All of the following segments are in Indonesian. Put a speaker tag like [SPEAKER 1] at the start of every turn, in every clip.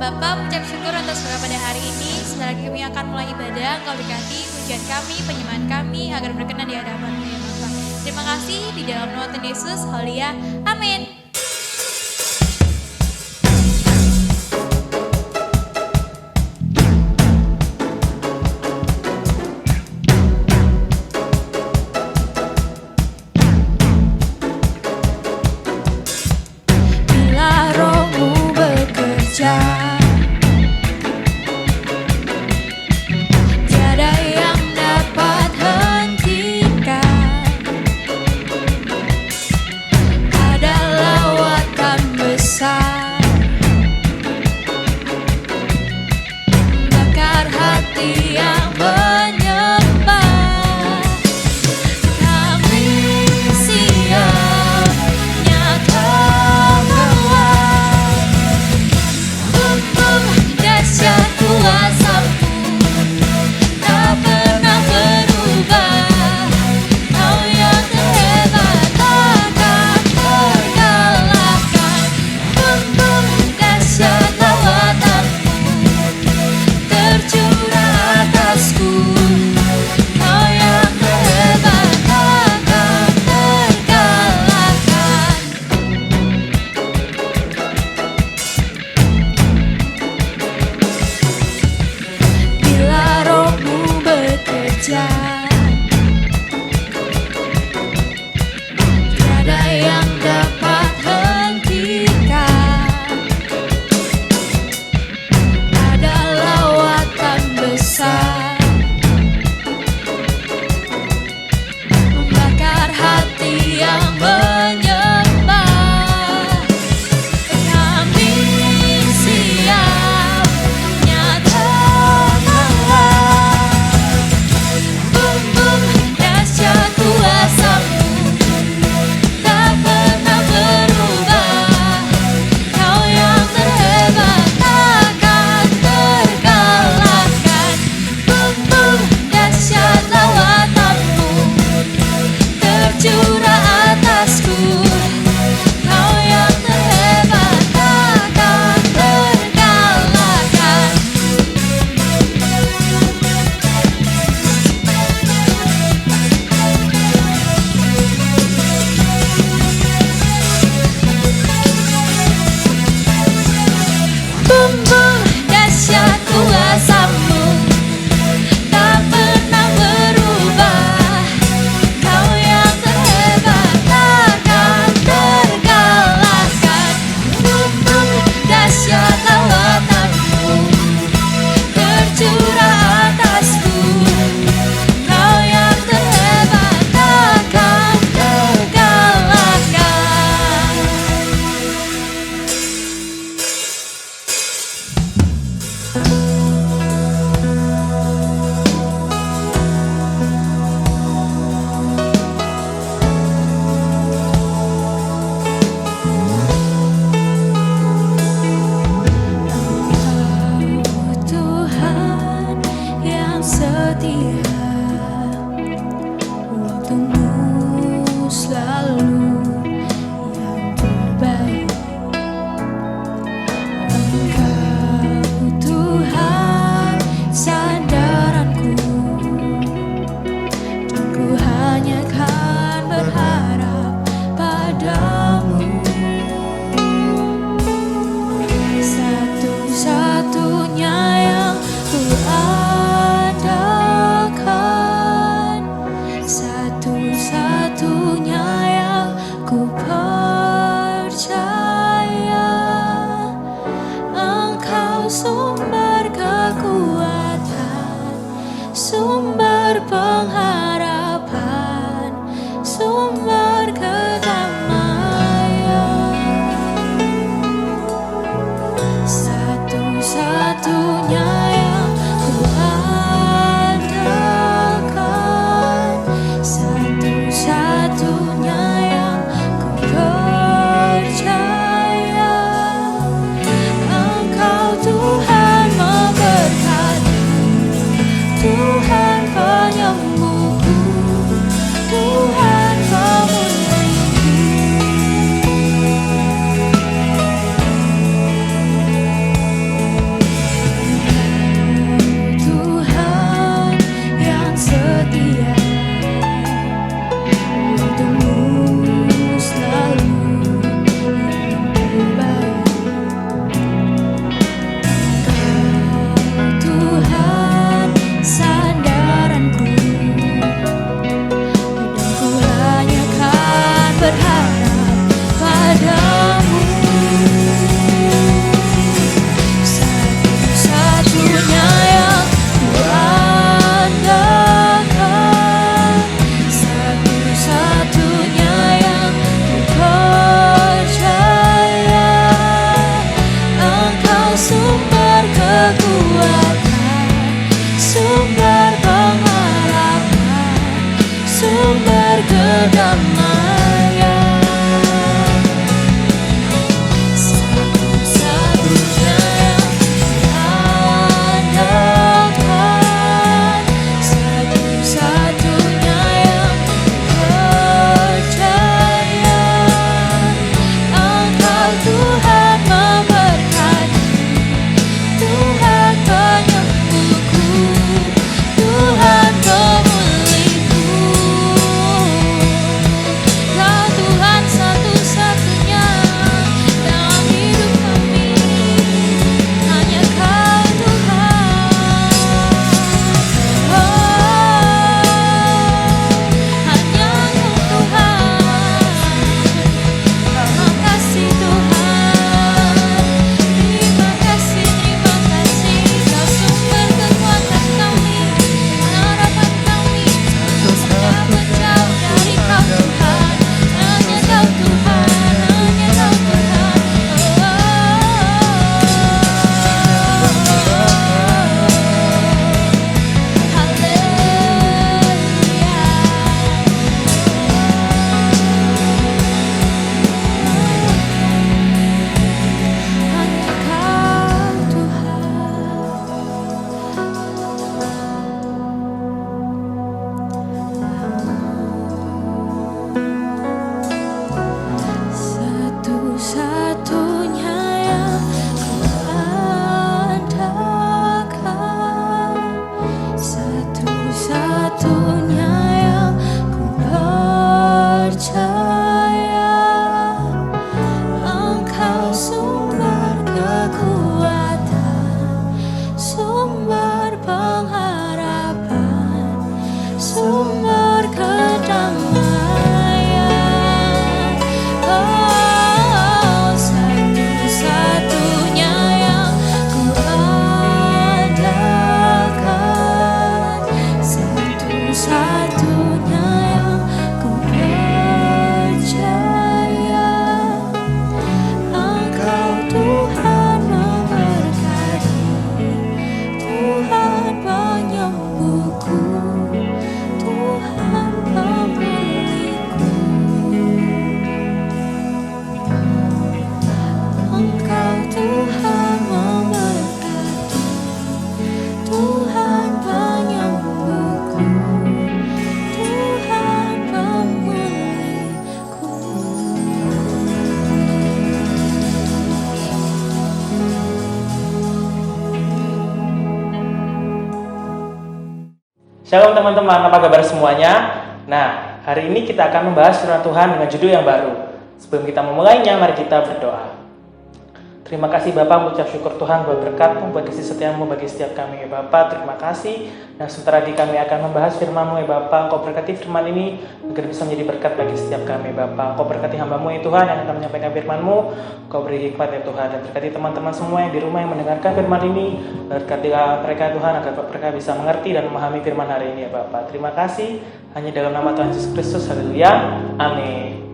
[SPEAKER 1] Bapa mengucap syukur atas surah pada hari ini. Sebentar lagi kami akan mulai ibadah. Engkau berkati pujian kami, penyembahan kami agar berkenan di hadapan-Mu ya Bapa. Terima kasih di dalam nama Tuhan Yesus. Haleluya. Amin. Bila Roh-Mu bekerja, tiada yang dapat hentikan. Adalah
[SPEAKER 2] Shalom teman-teman, apa kabar semuanya? Nah, hari ini kita akan membahas firman Tuhan dengan judul yang baru. Sebelum kita memulainya, mari kita berdoa. Terima kasih Bapak, mengucap syukur Tuhan buat berkat-Mu, buat kasih setia-Mu bagi setiap kami ya Bapak. Terima kasih. Nah, sebentar lagi kami akan membahas firman-Mu ya Bapak. Engkau berkati firman ini agar bisa menjadi berkat bagi setiap kami Bapak. Engkau berkati hamba-Mu ya Tuhan yang akan menyampaikan firman-Mu. Engkau beri hikmat ya Tuhan. Dan berkati teman-teman semua yang di rumah yang mendengarkan firman ini. Berkatilah mereka Tuhan agar mereka bisa mengerti dan memahami firman hari ini ya Bapak. Terima kasih. Hanya dalam nama Tuhan Yesus Kristus. Haleluya. Amin.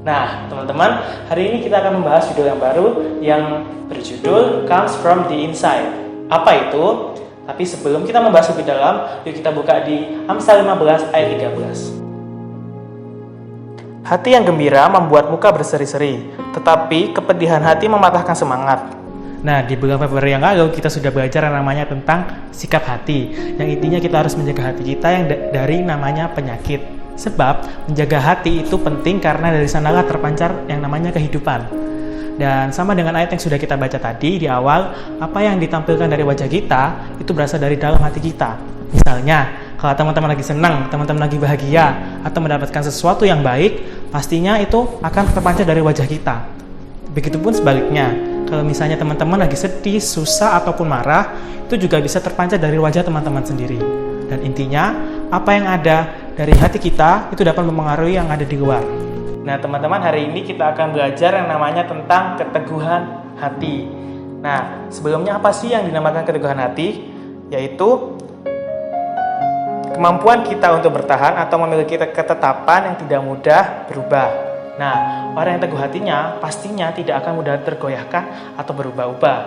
[SPEAKER 2] Nah, teman-teman, hari ini kita akan membahas judul yang baru yang berjudul Comes from the Inside. Apa itu? Tapi sebelum kita membahas lebih dalam, yuk kita buka di Amsal 15 ayat 13. Hati yang gembira membuat muka berseri-seri, tetapi kepedihan hati mematahkan semangat. Nah, di bulan Februari yang lalu kita sudah belajar yang namanya tentang sikap hati. Yang intinya kita harus menjaga hati kita yang dari namanya penyakit. Sebab menjaga hati itu penting karena dari sanalah terpancar yang namanya kehidupan. Dan sama dengan ayat yang sudah kita baca tadi di awal, apa yang ditampilkan dari wajah kita itu berasal dari dalam hati kita. Misalnya, kalau teman-teman lagi senang, teman-teman lagi bahagia, atau mendapatkan sesuatu yang baik, pastinya itu akan terpancar dari wajah kita. Begitupun sebaliknya, kalau misalnya teman-teman lagi sedih, susah, ataupun marah, itu juga bisa terpancar dari wajah teman-teman sendiri. Dan intinya, apa yang ada dari hati kita itu dapat mempengaruhi yang ada di luar. Nah teman-teman, hari ini kita akan belajar yang namanya tentang keteguhan hati. Nah sebelumnya apa sih yang dinamakan keteguhan hati? Yaitu kemampuan kita untuk bertahan atau memiliki ketetapan yang tidak mudah berubah. Nah orang yang teguh hatinya pastinya tidak akan mudah tergoyahkan atau berubah-ubah.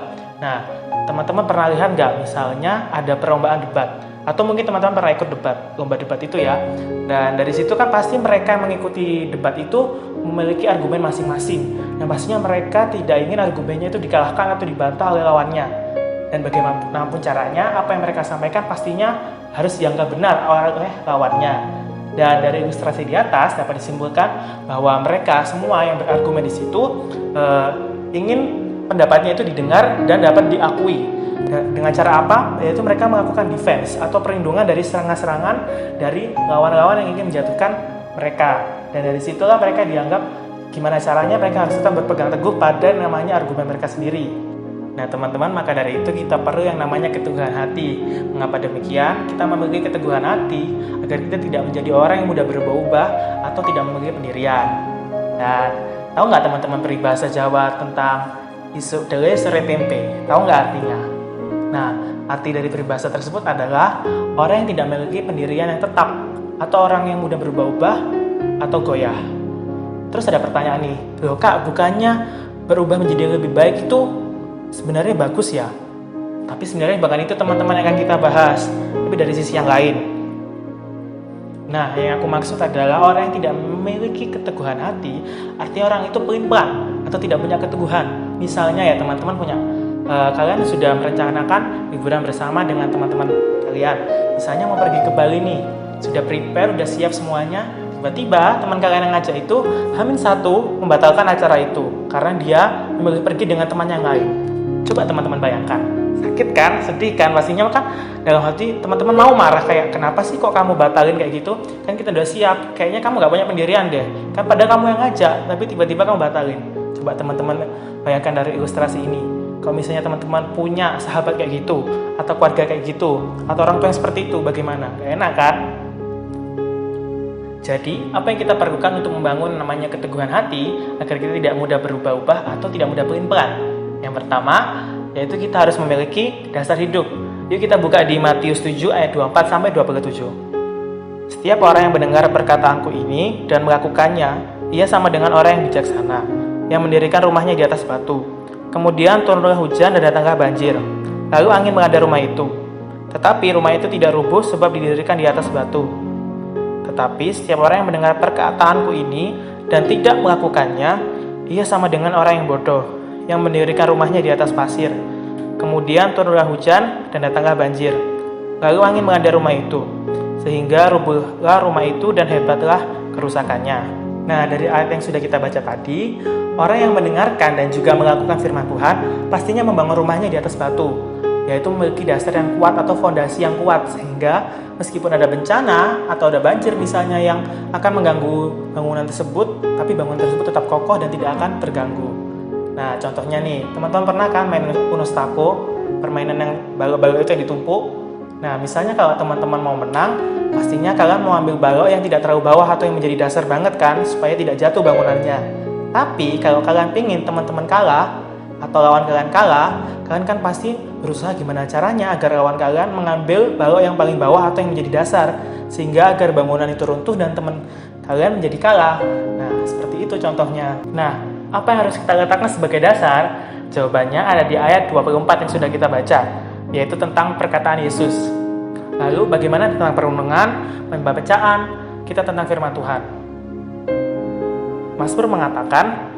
[SPEAKER 2] Nah teman-teman pernah lihat nggak misalnya ada perlombaan debat. Atau mungkin teman-teman pernah ikut lomba debat itu ya. Dan dari situ kan pasti mereka yang mengikuti debat itu memiliki argumen masing-masing. Nah, pastinya mereka tidak ingin argumennya itu dikalahkan atau dibantah oleh lawannya. Dan bagaimanapun caranya, apa yang mereka sampaikan pastinya harus dianggap benar oleh lawannya. Dan dari ilustrasi di atas dapat disimpulkan bahwa mereka semua yang berargumen di situ ingin pendapatnya itu didengar dan dapat diakui. Dengan cara apa? Yaitu mereka melakukan defense atau perlindungan dari serangan-serangan dari lawan-lawan yang ingin menjatuhkan mereka. Dan dari situlah mereka dianggap gimana caranya mereka harus tetap berpegang teguh pada namanya argumen mereka sendiri. Nah teman-teman, maka dari itu kita perlu yang namanya keteguhan hati. Mengapa demikian? Kita memiliki keteguhan hati agar kita tidak menjadi orang yang mudah berubah-ubah atau tidak memiliki pendirian. Dan tahu nggak teman-teman peribahasa Jawa tentang isuk dele sore tempe? Tahu nggak artinya? Nah, arti dari peribahasa tersebut adalah orang yang tidak memiliki pendirian yang tetap, atau orang yang mudah berubah-ubah atau goyah. Terus ada pertanyaan nih, loh kak, bukannya berubah menjadi lebih baik itu sebenarnya bagus ya? Tapi sebenarnya bahkan itu teman-teman yang akan kita bahas, tapi dari sisi yang lain. Nah, yang aku maksud adalah orang yang tidak memiliki keteguhan hati, artinya orang itu pelin-pelan atau tidak punya keteguhan. Misalnya ya teman-teman kalian sudah merencanakan liburan bersama dengan teman-teman kalian. Misalnya mau pergi ke Bali nih, sudah prepare, udah siap semuanya. Tiba-tiba teman kalian yang ngajak itu H-1 membatalkan acara itu karena dia memilih pergi dengan teman yang lain. Coba teman-teman bayangkan, sakit kan, sedih kan, pastinya kan dalam hati teman-teman mau marah kayak kenapa sih kok kamu batalin kayak gitu? Kan kita udah siap, kayaknya kamu gak punya pendirian deh. Kan padahal kamu yang ngajak, tapi tiba-tiba kamu batalin. Coba teman-teman bayangkan dari ilustrasi ini. Kalau misalnya teman-teman punya sahabat kayak gitu, atau keluarga kayak gitu, atau orang tua yang seperti itu, bagaimana? Gak enak kan? Jadi, apa yang kita perlukan untuk membangun namanya keteguhan hati, agar kita tidak mudah berubah-ubah atau tidak mudah pelin-pelan? Yang pertama, yaitu kita harus memiliki dasar hidup. Yuk kita buka di Matius 7 ayat 24-27. Setiap orang yang mendengar perkataanku ini dan melakukannya, ia sama dengan orang yang bijaksana, yang mendirikan rumahnya di atas batu. Kemudian turunlah hujan dan datanglah banjir. Lalu angin melanda rumah itu. Tetapi rumah itu tidak rubuh sebab didirikan di atas batu. Tetapi setiap orang yang mendengar perkataanku ini dan tidak melakukannya, ia sama dengan orang yang bodoh, yang mendirikan rumahnya di atas pasir. Kemudian turunlah hujan dan datanglah banjir. Lalu angin melanda rumah itu, sehingga rubuhlah rumah itu dan hebatlah kerusakannya. Nah, dari ayat yang sudah kita baca tadi, orang yang mendengarkan dan juga melakukan firman Tuhan pastinya membangun rumahnya di atas batu, yaitu memiliki dasar yang kuat atau fondasi yang kuat, sehingga meskipun ada bencana atau ada banjir misalnya yang akan mengganggu bangunan tersebut, tapi bangunan tersebut tetap kokoh dan tidak akan terganggu. Nah, contohnya nih, teman-teman pernah kan main Uno Stako, permainan yang balok-balok itu yang ditumpuk? Nah, misalnya kalau teman-teman mau menang, pastinya kalian mau ambil balok yang tidak terlalu bawah atau yang menjadi dasar banget kan, supaya tidak jatuh bangunannya. Tapi kalau kalian pingin teman-teman kalah, atau lawan kalian kalah, kalian kan pasti berusaha gimana caranya agar lawan kalian mengambil balok yang paling bawah atau yang menjadi dasar, sehingga agar bangunan itu runtuh dan teman kalian menjadi kalah. Nah, seperti itu contohnya. Nah, apa yang harus kita letakkan sebagai dasar? Jawabannya ada di ayat 24 yang sudah kita baca, yaitu tentang perkataan Yesus. Lalu bagaimana tentang perenungan, pembacaan kita tentang firman Tuhan? Mazmur mengatakan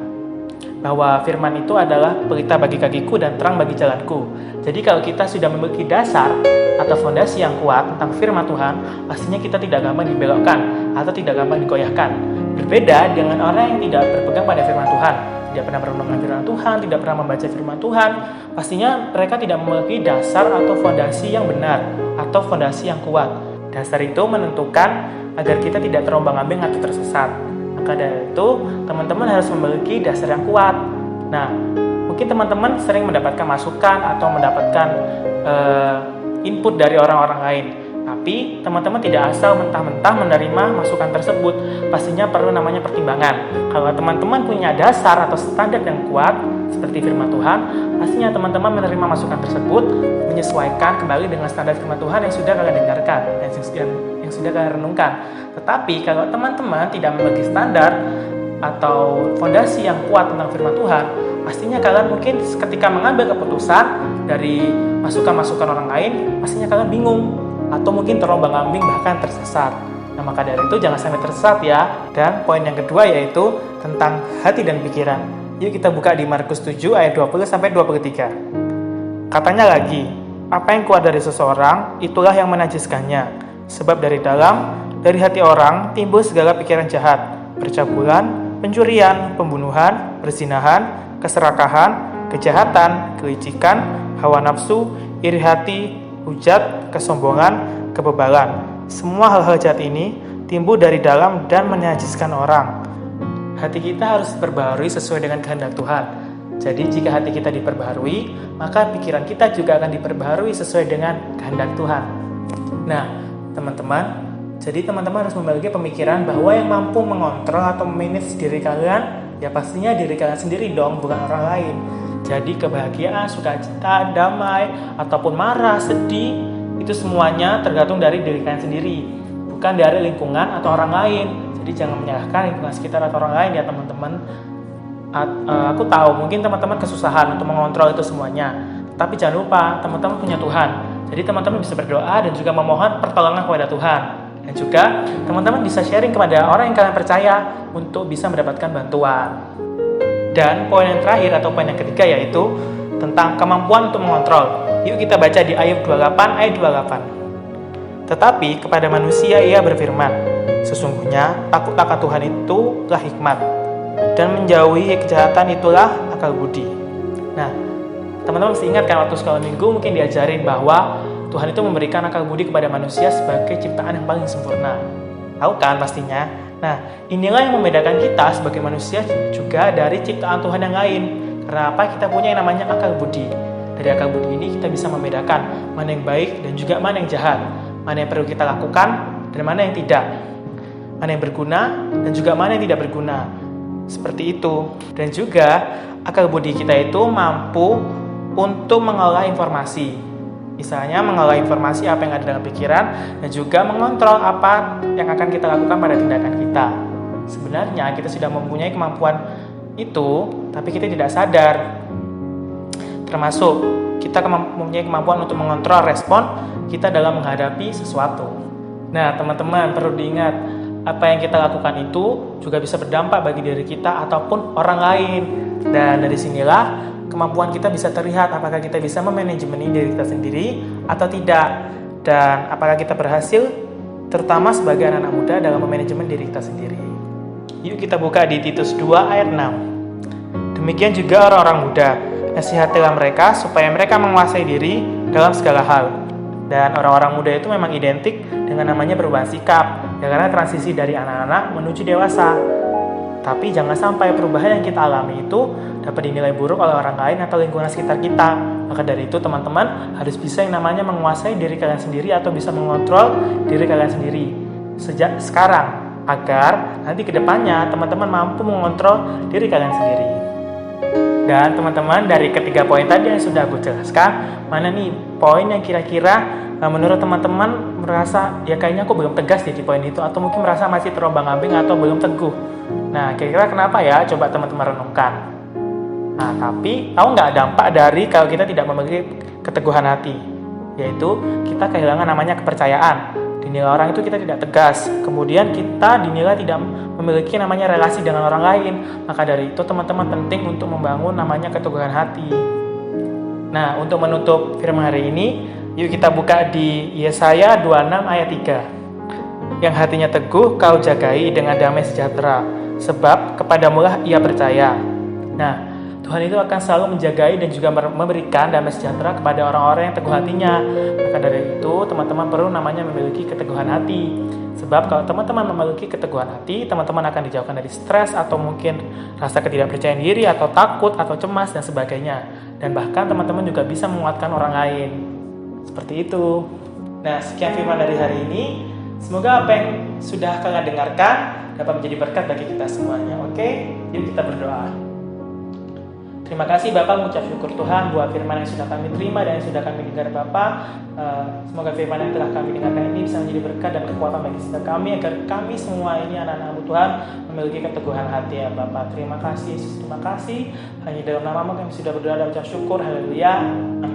[SPEAKER 2] bahwa firman itu adalah pelita bagi kakiku dan terang bagi jalanku. Jadi kalau kita sudah memiliki dasar atau fondasi yang kuat tentang firman Tuhan, pastinya kita tidak gampang dibelokkan atau tidak gampang digoyahkan. Berbeda dengan orang yang tidak berpegang pada firman Tuhan, tidak pernah merenungkan firman Tuhan, tidak pernah membaca firman Tuhan, pastinya mereka tidak memiliki dasar atau fondasi yang benar atau fondasi yang kuat. Dasar itu menentukan agar kita tidak terombang-ambing atau tersesat. Maka dari itu, teman-teman harus memiliki dasar yang kuat. Nah, mungkin teman-teman sering mendapatkan masukan atau mendapatkan input dari orang-orang lain. Tapi, teman-teman tidak asal mentah-mentah menerima masukan tersebut. Pastinya perlu namanya pertimbangan. Kalau teman-teman punya dasar atau standar yang kuat, seperti firman Tuhan, pastinya teman-teman menerima masukan tersebut, menyesuaikan kembali dengan standar firman Tuhan yang sudah kalian dengarkan, yang sudah kalian renungkan. Tetapi kalau teman-teman tidak memiliki standar atau fondasi yang kuat tentang firman Tuhan, pastinya kalian mungkin ketika mengambil keputusan dari masukan-masukan orang lain, pastinya kalian bingung. atau mungkin terombang-ambing bahkan tersesat. Nah, maka dari itu jangan sampai tersesat ya. Dan poin yang kedua yaitu tentang hati dan pikiran. Yuk kita buka di Markus 7 ayat 20 sampai 23. Katanya lagi, apa yang keluar dari seseorang, itulah yang menajiskannya. Sebab dari hati orang timbul segala pikiran jahat, percabulan, pencurian, pembunuhan, perzinahan, keserakahan, kejahatan, kelicikan, hawa nafsu, iri hati, hujat, kesombongan, kebebalan. Semua hal-hal jahat ini timbul dari dalam dan menajiskan orang. Hati kita harus diperbaharui sesuai dengan kehendak Tuhan. Jadi jika hati kita diperbaharui, maka pikiran kita juga akan diperbaharui sesuai dengan kehendak Tuhan. Nah, teman-teman, jadi teman-teman harus memiliki pemikiran bahwa yang mampu mengontrol atau memanage diri kalian, ya pastinya diri kalian sendiri dong, bukan orang lain. Jadi kebahagiaan, sukacita, damai, ataupun marah, sedih, itu semuanya tergantung dari diri kalian sendiri, bukan dari lingkungan atau orang lain. Jadi jangan menyalahkan lingkungan sekitar atau orang lain ya teman-teman. Aku tahu mungkin teman-teman kesusahan untuk mengontrol itu semuanya, tapi jangan lupa teman-teman punya Tuhan. Jadi teman-teman bisa berdoa dan juga memohon pertolongan kepada Tuhan. Dan juga teman-teman bisa sharing kepada orang yang kalian percaya untuk bisa mendapatkan bantuan. Dan poin yang terakhir atau poin yang ketiga yaitu tentang kemampuan untuk mengontrol. Yuk kita baca di Ayub 28 ayat 28. Tetapi kepada manusia ia berfirman, sesungguhnya takut akan Tuhan itulah hikmat, dan menjauhi kejahatan itulah akal budi. Nah, teman-teman mesti ingat kan waktu sekolah minggu mungkin diajarin bahwa Tuhan itu memberikan akal budi kepada manusia sebagai ciptaan yang paling sempurna. Tahu kan pastinya? Nah, inilah yang membedakan kita sebagai manusia juga dari ciptaan Tuhan yang lain. Karena apa? Kita punya yang namanya akal budi. Dari akal budi ini kita bisa membedakan mana yang baik dan juga mana yang jahat, mana yang perlu kita lakukan dan mana yang tidak, mana yang berguna dan juga mana yang tidak berguna. Seperti itu. Dan juga akal budi kita itu mampu untuk mengolah informasi. Misalnya mengolah informasi apa yang ada dalam pikiran dan juga mengontrol apa yang akan kita lakukan pada tindakan kita. Sebenarnya kita sudah mempunyai kemampuan itu, tapi kita tidak sadar. Termasuk kita mempunyai kemampuan untuk mengontrol respon kita dalam menghadapi sesuatu. Nah, teman-teman perlu diingat, apa yang kita lakukan itu juga bisa berdampak bagi diri kita ataupun orang lain. Dan dari sinilah kemampuan kita bisa terlihat apakah kita bisa memanajemeni diri kita sendiri atau tidak. Dan apakah kita berhasil, terutama sebagai anak-anak muda dalam memanajemen diri kita sendiri. Yuk kita buka di Titus 2 ayat 6. Demikian juga orang-orang muda, nasihatilah mereka supaya mereka menguasai diri dalam segala hal. Dan orang-orang muda itu memang identik dengan namanya perubahan sikap, ya karena transisi dari anak-anak menuju dewasa. Tapi jangan sampai perubahan yang kita alami itu dapat dinilai buruk oleh orang lain atau lingkungan sekitar kita. Maka dari itu teman-teman harus bisa yang namanya menguasai diri kalian sendiri atau bisa mengontrol diri kalian sendiri sejak sekarang, agar nanti kedepannya teman-teman mampu mengontrol diri kalian sendiri. Dan teman-teman dari ketiga poin tadi yang sudah aku jelaskan, mana nih poin yang kira-kira menurut teman-teman merasa ya kayaknya aku belum tegas di poin itu, atau mungkin merasa masih terombang-ambing atau belum teguh. Nah, kira-kira kenapa ya? Coba teman-teman renungkan. Nah, tapi tahu nggak dampak dari kalau kita tidak memiliki keteguhan hati? Yaitu kita kehilangan namanya kepercayaan. Dinilai orang itu kita tidak tegas. Kemudian kita dinilai tidak memiliki namanya relasi dengan orang lain. Maka dari itu teman-teman penting untuk membangun namanya keteguhan hati. Nah, untuk menutup firman hari ini, yuk kita buka di Yesaya 26 ayat 3. Yang hatinya teguh kau jagai dengan damai sejahtera, sebab kepadamulah ia percaya. Nah, Tuhan itu akan selalu menjagai dan juga memberikan damai sejahtera kepada orang-orang yang teguh hatinya. Maka dari itu, teman-teman perlu namanya memiliki keteguhan hati. Sebab kalau teman-teman memiliki keteguhan hati, teman-teman akan dijauhkan dari stres atau mungkin rasa ketidakpercayaan diri atau takut atau cemas dan sebagainya. Dan bahkan teman-teman juga bisa menguatkan orang lain. Seperti itu. Nah, sekian firman dari hari ini. Semoga apa yang sudah kalian dengarkan dapat menjadi berkat bagi kita semuanya. Oke? Yuk kita berdoa. Terima kasih Bapak, mengucap syukur Tuhan buat firman yang sudah kami terima dan yang sudah kami dengar Bapak. Semoga firman yang telah kami dengarkan ini bisa menjadi berkat dan kekuatan bagi setiap kami, agar kami semua ini anak-anak Tuhan memiliki keteguhan hati ya Bapak. Terima kasih, Yesus, terima kasih. Hanya dalam nama-Mu kami sudah berdoa dan ucap syukur. Haleluya. Amin.